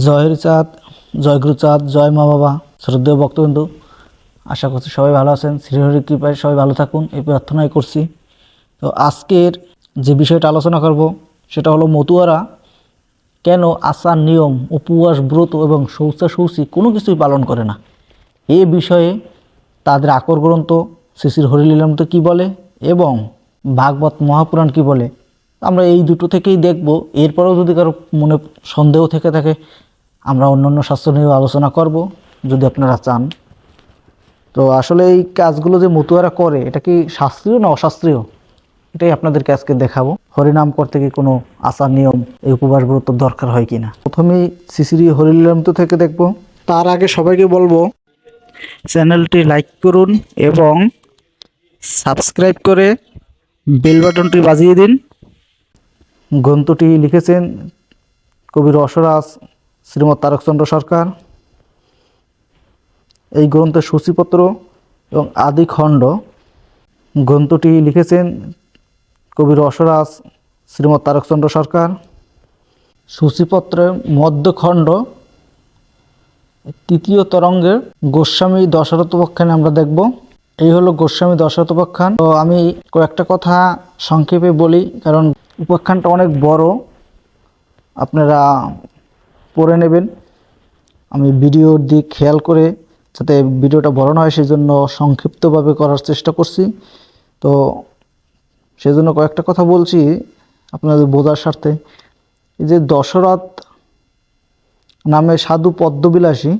জয় হরিচাঁদ, জয় গুরুচাঁদ, জয় মা বাবা। শ্রদ্ধেয় ভক্তবৃন্দ, আশা করছি সবাই ভালো আছেন। শ্রীহরির কৃপায় সবাই ভালো থাকুন, এই প্রার্থনাই করছি। তো আজকের যে বিষয়টা আলোচনা করব সেটা হলো মতুয়ারা কেন আচার নিয়ম, উপবাস, ব্রত এবং শৌচি কোনো কিছুই পালন করে না। এ বিষয়ে তাদের আকর গ্রন্থ শ্রী শ্রী হরিলীলামৃত কী বলে এবং ভাগবত মহাপুরাণ কী বলে, আমরা এই দুটো থেকেই দেখব। এরপরেও যদি কারো মনে সন্দেহ থেকে থাকে আমরা অন্যান্য শাস্ত্র নিয়েও আলোচনা করব যদি আপনারা চান। তো আসলে এই কাজগুলো যে মতুয়ারা করে এটা কি শাস্ত্রীয় না অশাস্ত্রীয়, এটাই আপনাদেরকে আজকে দেখাবো। হরিনাম করতে কি কোনো আচার নিয়ম, এই উপবাস ব্রত দরকার হয় কিনা, প্রথমেই শ্রী শ্রী হরিলীলামৃত থেকে দেখব। তার আগে সবাইকে বলবো চ্যানেলটি লাইক করুন এবং সাবস্ক্রাইব করে বেল বাটনটি বাজিয়ে দিন। গ্রন্থটি লিখেছেন কবি রসরাজ শ্রীমৎ তারকচন্দ্র সরকার। এই গ্রন্থের সূচিপত্র এবং আদি খণ্ড। গ্রন্থটি লিখেছেন কবি রসরাজ শ্রীমৎ তারকচন্দ্র সরকার। সূচিপত্রের মধ্যখণ্ড তৃতীয় তরঙ্গের গোস্বামী দশরথোপাখ্যান আমরা দেখব। এই হলো গোস্বামী দশরথোপাখ্যান। তো আমি কয়েকটা কথা সংক্ষেপে বলি, কারণ উপাখ্যানটা অনেক বড়, আপনারা পড়ে নেবেন। আমি ভিডিওর দিক খেয়াল করে যাতে ভিডিওটা বড় না হয় সেই জন্য সংক্ষিপ্তভাবে করার চেষ্টা করছি। তো সেই জন্য কয়েকটা কথা বলছি আপনাদের বোঝার স্বার্থে। এই যে দশরথ নামে সাধু পদ্মবিলাসী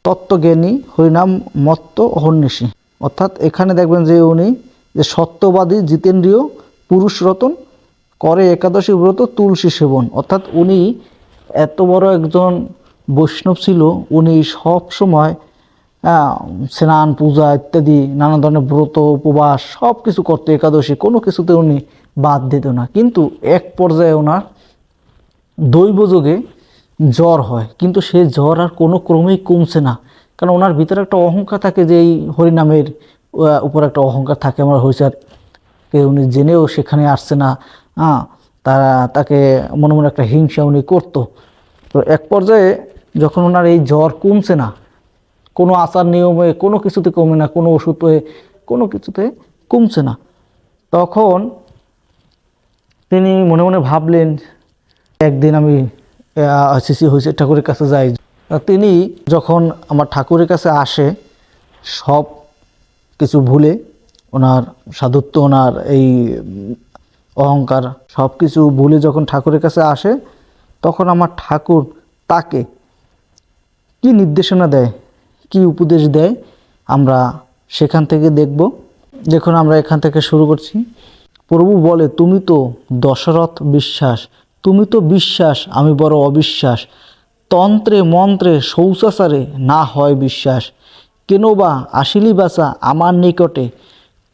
তত্ত্বজ্ঞানী হরিনাম মত্ত অহর্নিশি, অর্থাৎ এখানে দেখবেন যে উনি যে সত্যবাদী জিতেন্দ্রীয় পুরুষ রতন করে একাদশী ব্রত তুলসী সেবন, অর্থাৎ উনি এত বড় একজন বৈষ্ণব ছিল। উনি সব সময় স্নান পূজা ইত্যাদি নানা ধরনের ব্রত উপবাস সব কিছু করতো, একাদশী কোনো কিছুতে উনি বাদ দিত না। কিন্তু এক পর্যায়ে ওনার দৈবযোগে জ্বর হয়, কিন্তু সেই জ্বর আর কোনো ক্রমেই কমছে না, কারণ ওনার ভিতরে একটা অহংকার থাকে যে এই হরিনামের উপর একটা অহংকার থাকে। আমার হরিচাঁদকে উনি জেনেও সেখানে আসছে না, তাকে মনে মনে একটা হিংসা উনি করতো। তো এক পর্যায়ে যখন ওনার এই জ্বর কমছে না, কোনো আচার নিয়মে কোনো কিছুতে কমে না, কোনো ওষুধে কোনো কিছুতে কমছে না, তখন তিনি মনে মনে ভাবলেন একদিন আমি শ্রী হরিচাঁদ ঠাকুরের কাছে যাই। তিনি যখন আমার ঠাকুরের কাছে আসে সব কিছু ভুলে, ওনার সাধুত্ব, ওনার এই অহংকার সব কিছু ভুলে যখন ঠাকুরের কাছে আসে, তখন আমার ঠাকুর তাকে কি নির্দেশনা দেয়, কি উপদেশ দেয় আমরা সেখান থেকে দেখব। দেখুন, আমরা এখান থেকে শুরু করছি। প্রভু বলে, তুমি তো দশরথ বিশ্বাস, তুমি তো বিশ্বাস, আমি বড় অবিশ্বাস। তন্ত্রে মন্ত্রে শৌচাচারে না হয় বিশ্বাস, কেন বা আসিলি বাসা আমার নিকটে,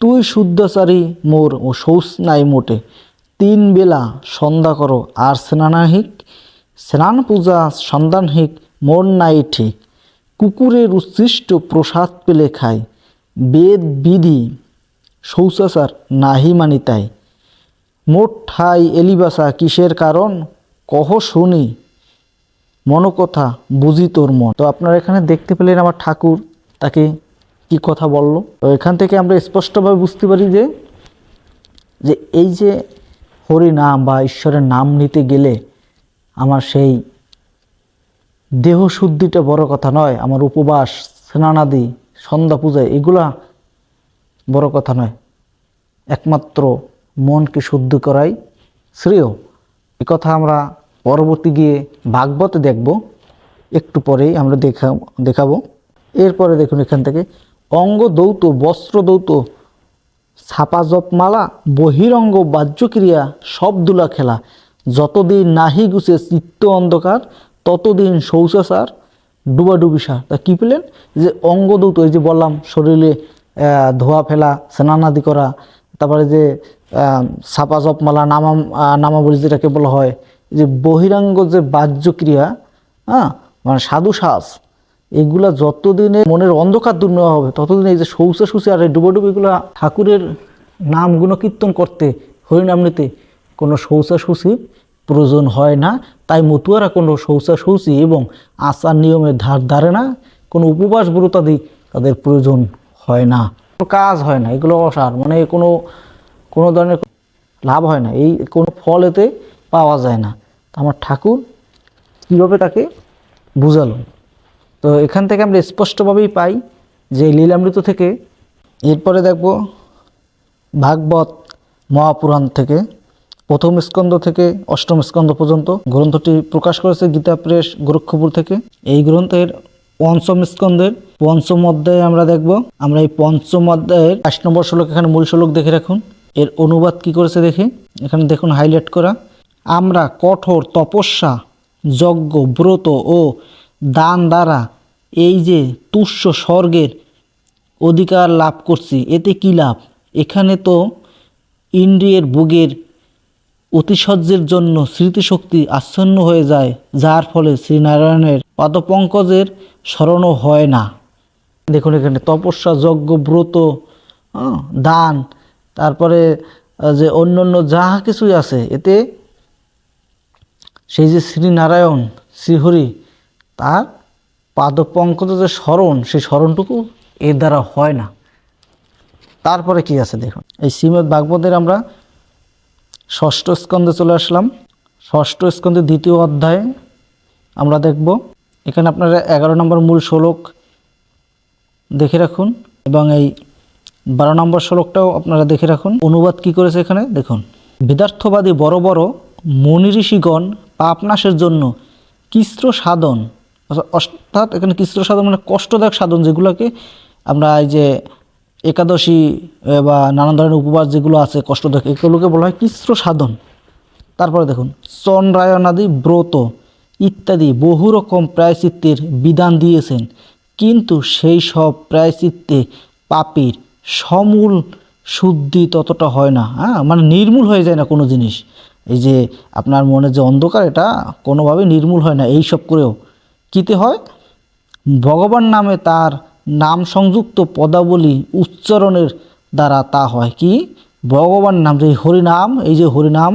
তুই শুদ্ধাচারী মোর ও শৌচ নাই মোটে। 3 বেলা সন্ধ্যা করো আর স্নানাহিক, স্নান পূজা সন্ধানহিক মোর নাই ঠিক। কুকুরের উচ্ছিষ্ট প্রসাদ পেলে খায়, বেদ বিধি শৌচাচার নাহি মানি তাই। মোট ঠাই এলিবাসা কিসের কারণ, কহ শুনি মনকথা বুঝি তোর মন। তো আপনারা এখানে দেখতে পেলেন আমার ঠাকুর তাকে কি কথা বলল। তো এখান থেকে আমরা স্পষ্টভাবে বুঝতে পারি যে এই যে হরি নাম বা ঈশ্বরের নাম নিতে গেলে আমার সেই দেহ শুদ্ধিটা বড় কথা নয়, আমার উপবাস, স্নানাদি, সন্ধ্যা পূজা এগুলা বড় কথা নয়, একমাত্র মনকে শুদ্ধ করাই শ্রেয়। এ কথা আমরা পরবর্তী গিয়ে ভাগবতে দেখব, একটু পরেই আমরা দেখাবো। এরপরে দেখুন এখান থেকে অঙ্গ দৌত বস্ত্র দৌত ছাপা জপমালা বহিরঙ্গ বাহ্যক্রিয়া সব দুলা খেলা, যতদিন নাহি গুছে চিত্ত অন্ধকার ততদিন শৌচাচার ডুবাডুবি সার। তা কী পেলেন যে অঙ্গ দৌত, এই যে বললাম শরীরে ধোয়া ফেলা, স্নানাদি করা, তারপরে যে ছাপা জপমালা নামাবলী যেটাকে বলা হয়, যে বহিরাঙ্গ যে বাহ্যক্রিয়া, মানে সাধু সাজ, এগুলা যতদিনে মনের অন্ধকার দূর নেওয়া হবে ততদিন এই যে শৌচাশুচি আর এই ডুবাডুবি এগুলা ঠাকুরের নাম গুণকীর্তন করতে, হরিনাম নিতে কোনো শৌচাশুচি প্রয়োজন হয় না, তাই মতুয়ারা কোনো শৌচাশৌচি এবং আচার নিয়মের ধার ধারে না, কোনো উপবাস ব্রতাদি তাদের প্রয়োজন হয় না, কোনো কাজ হয় না, এগুলো অসার, মানে কোনো কোনো ধরনের লাভ হয় না, এই কোনো ফল এতে পাওয়া যায় না। আমার ঠাকুর কীভাবে তাকে বুঝালো, তো এখান থেকে আমরা স্পষ্টভাবেই পাই যে লীলামৃত থেকে। এরপরে দেখব ভাগবত মহাপুরাণ থেকে, প্রথম স্কন্ধ থেকে অষ্টম স্কন্ধ পর্যন্ত। গ্রন্থটি প্রকাশ করেছে গীতা প্রেস গোরক্ষপুর থেকে। এই গ্রন্থের পঞ্চম স্কন্ধের পঞ্চম অধ্যায়ে আমরা দেখব। আমরা এই পঞ্চম অধ্যায়ের 5 নম্বর শ্লোক, এখানে মূল শ্লোক দেখে রাখুন, এর অনুবাদ কি করেছে দেখে এখানে দেখুন হাইলাইট করা। আমরা কঠোর তপস্যা, যজ্ঞ, ব্রত ও দান দ্বারা এই যে তুচ্ছ স্বর্গের অধিকার লাভ করছি, এতে কি লাভ? এখানে তো ইন্দ্রিয়ের ভোগের অতিশয্যের জন্য স্মৃতিশক্তি আচ্ছন্ন হয়ে যায়, যার ফলে শ্রীনারায়ণের পাদপঙ্কজের স্মরণও হয় না। দেখুন এখানে তপস্যা, যজ্ঞ, ব্রত, দান, তারপরে যে অন্য যা কিছুই আছে, এতে সেই যে শ্রীনারায়ণ শ্রীহরি তার পাদপঙ্কজ যে স্মরণ, সেই স্মরণটুকু এর দ্বারা হয় না। তারপরে কি আছে দেখুন, এই শ্রীমদ্ ভাগবতের আমরা ষষ্ঠ স্কন্ধে চলে আসলাম। ষষ্ঠ স্কন্ধে দ্বিতীয় অধ্যায়ে আমরা দেখব। এখানে আপনারা 11 নম্বর মূল শ্লোক দেখে রাখুন এবং এই 12 নম্বর শ্লোকটাও আপনারা দেখে রাখুন। অনুবাদ কি করেছে এখানে দেখুন। বিদার্থবাদী বড় বড় মুনি ঋষিগণ পাপনাশের জন্য কৃচ্র সাধন, অর্থাৎ এখানে কৃচ্র সাধন মানে কষ্টদায়ক সাধন, যেগুলোকে আমরা এই যে একাদশী বা নানান ধরনের উপবাস যেগুলো আছে কষ্টদায়ক, এগুলোকে বলা হয় কৃচ্র সাধন। তারপরে দেখুন চন্দ্রায়ণাদি ব্রত ইত্যাদি বহু রকম প্রায়শ্চিত্তের বিধান দিয়েছেন, কিন্তু সেই সব প্রায়শ্চিত্তে পাপীর সমূল শুদ্ধি ততটা হয় না। মানে নির্মূল হয়ে যায় না কোনো জিনিস। এই যে আপনার মনে যে অন্ধকার, এটা কোনোভাবে নির্মূল হয় না এই সব করেও। কীতে হয়? ভগবান নামে তার নাম সংযুক্ত পদাবলী উচ্চারণের দ্বারা তা হয়। কি? ভগবান নাম, যে হরিনাম, এই যে হরিনাম,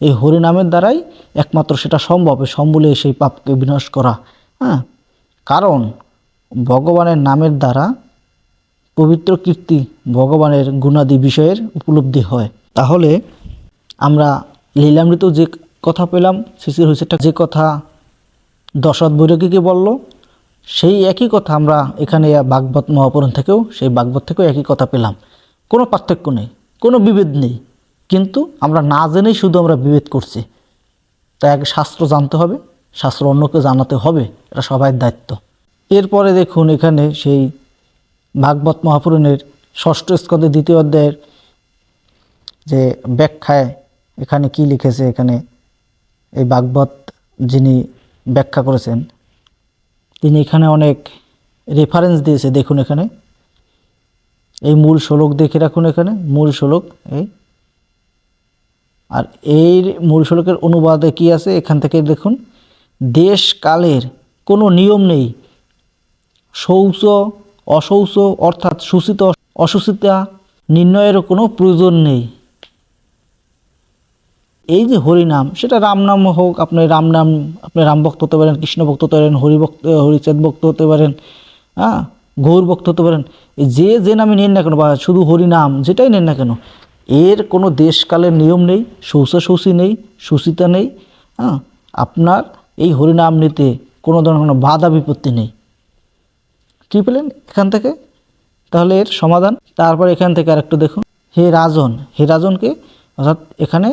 এই হরিনামের দ্বারাই একমাত্র সেটা সম্ভব, সমূলে সেই পাপকে বিনাশ করা। কারণ ভগবানের নামের দ্বারা পবিত্র কীর্তি, ভগবানের গুণাদি বিষয়ের উপলব্ধি হয়। তাহলে আমরা লীলামৃত যে কথা পেলাম, শিশির হয়েছেটা যে কথা দশরথ বৈরাগীকে বলল, সেই একই কথা আমরা এখানে ভাগবত মহাপুরাণ থেকেও, সেই ভাগবত থেকেও একই কথা পেলাম। কোনো পার্থক্য নেই, কোনো বিভেদ নেই, কিন্তু আমরা না জেনেই শুধু আমরা বিভেদ করছি। তাই আগে শাস্ত্র জানতে হবে, শাস্ত্র অন্যকে জানাতে হবে, এটা সবার দায়িত্ব। এরপরে দেখুন এখানে সেই ভাগবত মহাপুরাণের ষষ্ঠ স্কন্ধে দ্বিতীয় অধ্যায়ের যে ব্যাখ্যায় এখানে কি লিখেছে, এখানে এই ভাগবত যিনি ব্যাখ্যা করেছেন তিনি এখানে অনেক রেফারেন্স দিয়েছে। দেখুন এখানে এই মূল শ্লোক দেখে রাখুন, এখানে মূল শ্লোক এই, আর এই মূল শ্লোকের অনুবাদে কি আছে এখান থেকে দেখুন। দেশ কালের কোনো নিয়ম নেই, শৌচ অশৌচ অর্থাৎ সূচিত অসুচিতা নির্ণয়েরও কোনো প্রয়োজন নেই। এই যে হরিনাম, সেটা রামনাম হোক, আপনি রামনাম, আপনি রাম ভক্ত হতে পারেন, কৃষ্ণ ভক্ত হতে পারেন, হরিভক্ত হরিচাঁদ ভক্ত হতে পারেন, গৌর ভক্ত হতে পারেন, যে যে নামে নেন না কেন, বা শুধু হরিনাম যেটাই নেন না কেন, এর কোনো দেশকালের নিয়ম নেই, শৌচাশৌচি নেই, সুচিতা নেই। আপনার এই হরিনাম নিতে কোনো ধরনের কোনো বাধা বিপত্তি নেই। কী পেলেন এখান থেকে? তাহলে এর সমাধান। তারপর এখান থেকে আরেকটু দেখুন, হে রাজন, হে রাজনকে, অর্থাৎ এখানে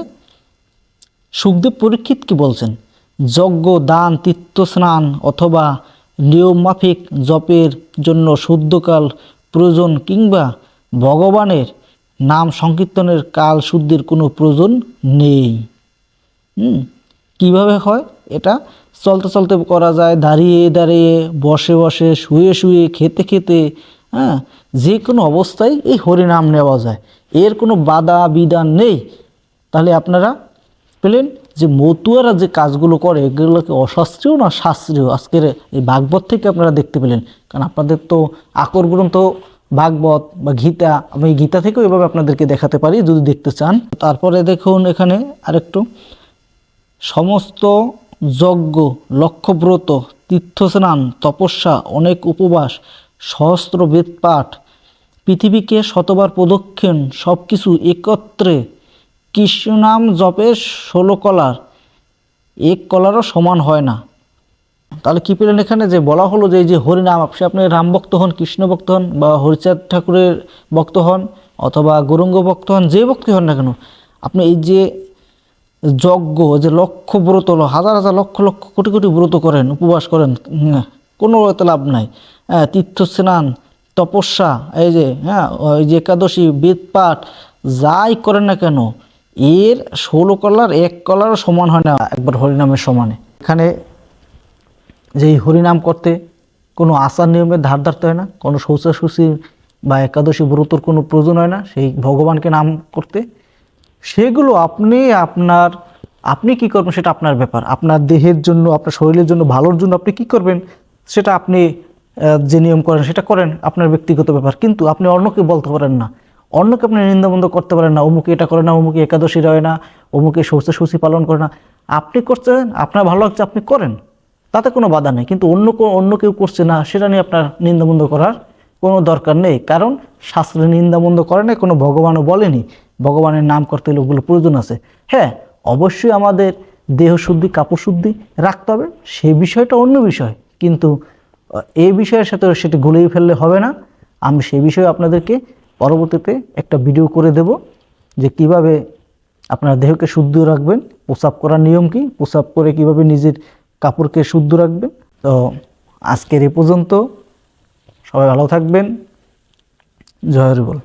সুখদেব পরীক্ষিত কি বলছেন? যজ্ঞ, দান, তীর্থ স্নান অথবা নিয়ম মাফিক জপের জন্য শুদ্ধকাল প্রয়োজন, কিংবা ভগবানের নাম সংকীর্তনের কাল শুদ্ধির কোনো প্রয়োজন নেই। কিভাবে হয় এটা? চলতে চলতে করা যায়, দাঁড়িয়ে দাঁড়িয়ে, বসে বসে, শুয়ে শুয়ে, খেতে খেতে, যে কোনো অবস্থায় এই হরিনাম নেওয়া যায়, এর কোনো বাধা বিধান নেই। তাহলে আপনারা পেলেন যে মতুয়ারা যে কাজগুলো করে এগুলোকে অশাস্ত্রীয় না শাস্ত্রীয়, আজকের এই ভাগবত থেকে আপনারা দেখতে পেলেন। কারণ আপনাদের তো আকর গ্রন্থ ভাগবত বা গীতা, আমি গীতা থেকেও এভাবে আপনাদেরকে দেখাতে পারি যদি দেখতে চান। তারপরে দেখুন এখানে আরেকটু, সমস্ত যজ্ঞ, লক্ষ্যব্রত, তীর্থস্নান, তপস্যা, অনেক উপবাস, সহস্র বেদপাঠ, পৃথিবীকে শতবার প্রদক্ষিণ, সব কিছু একত্রে কৃষ্ণনাম জপে 16 কলার, এক কলারও সমান হয় না। তাহলে কী পেলেন এখানে? যে বলা হলো যে এই যে হরিনাম, আপনি রাম ভক্ত হন, কৃষ্ণ ভক্ত হন, বা হরিচাঁদ ঠাকুরের ভক্ত হন, অথবা গৌরাঙ্গ ভক্ত হন, যে ভক্তি হন না কেন, আপনি এই যে যজ্ঞ, যে লক্ষ ব্রত, হাজার হাজার লক্ষ লক্ষ কোটি কোটি ব্রত করেন, উপবাস করেন, কোনো এতে লাভ নাই। তীর্থস্নান, তপস্যা, এই যে ওই যে একাদশী, বেদপাঠ, যাই করেন না কেন, এর 16 কলার এক কলারও সমান হয় না একবার হরিনামের সমানে। এখানে যে এই হরিনাম করতে কোনো আচার নিয়মের ধার ধারতে হয় না, কোনো শৌচাশুচি বা একাদশী ব্রতর কোনো প্রয়োজন হয় না সেই ভগবানকে নাম করতে। সেগুলো আপনি কি করবেন সেটা আপনার ব্যাপার। আপনার দেহের জন্য, আপনার শরীরের জন্য, ভালোর জন্য আপনি কি করবেন সেটা আপনি যে নিয়ম করেন সেটা করেন, আপনার ব্যক্তিগত ব্যাপার। কিন্তু আপনি অন্যকে বলতে পারেন না, অন্যকে আপনি নিন্দাবন্ধ করতে পারেন না, অমুকে এটা করে না, অমুকে একাদশী রয় না, অমুকে শৌচাশুচি পালন করে না। আপনি করছেন, আপনার ভালো লাগছে, আপনি করেন, তাতে কোনো বাধা নেই। কিন্তু অন্য কেউ করছে না সেটা নিয়ে আপনার নিন্দাবন্ধ করার কোনো দরকার নেই, কারণ শাস্ত্রে নিন্দাবন্ধ করে না, কোনো ভগবানও বলেনি ভগবানের নাম করতে হলে ওগুলো প্রয়োজন আছে। হ্যাঁ, অবশ্যই আমাদের দেহ শুদ্ধি, কাপড় শুদ্ধি রাখতে হবে, সেই বিষয়টা অন্য বিষয়, কিন্তু এই বিষয়ের সাথে সেটা গুলিয়ে ফেললে হবে না। আমি সেই বিষয়ে আপনাদেরকে পরবর্তীতে একটা ভিডিও করে দেব, যে কিভাবে আপনার দেহকে শুদ্ধ রাখবেন, প্রস্রাব করার নিয়ম কি, প্রস্রাব করে কিভাবে নিজের কাপড়কে শুদ্ধ রাখবেন। তো আজকের এ পর্যন্ত, সবাই ভালো থাকবেন। জয় হরি বল।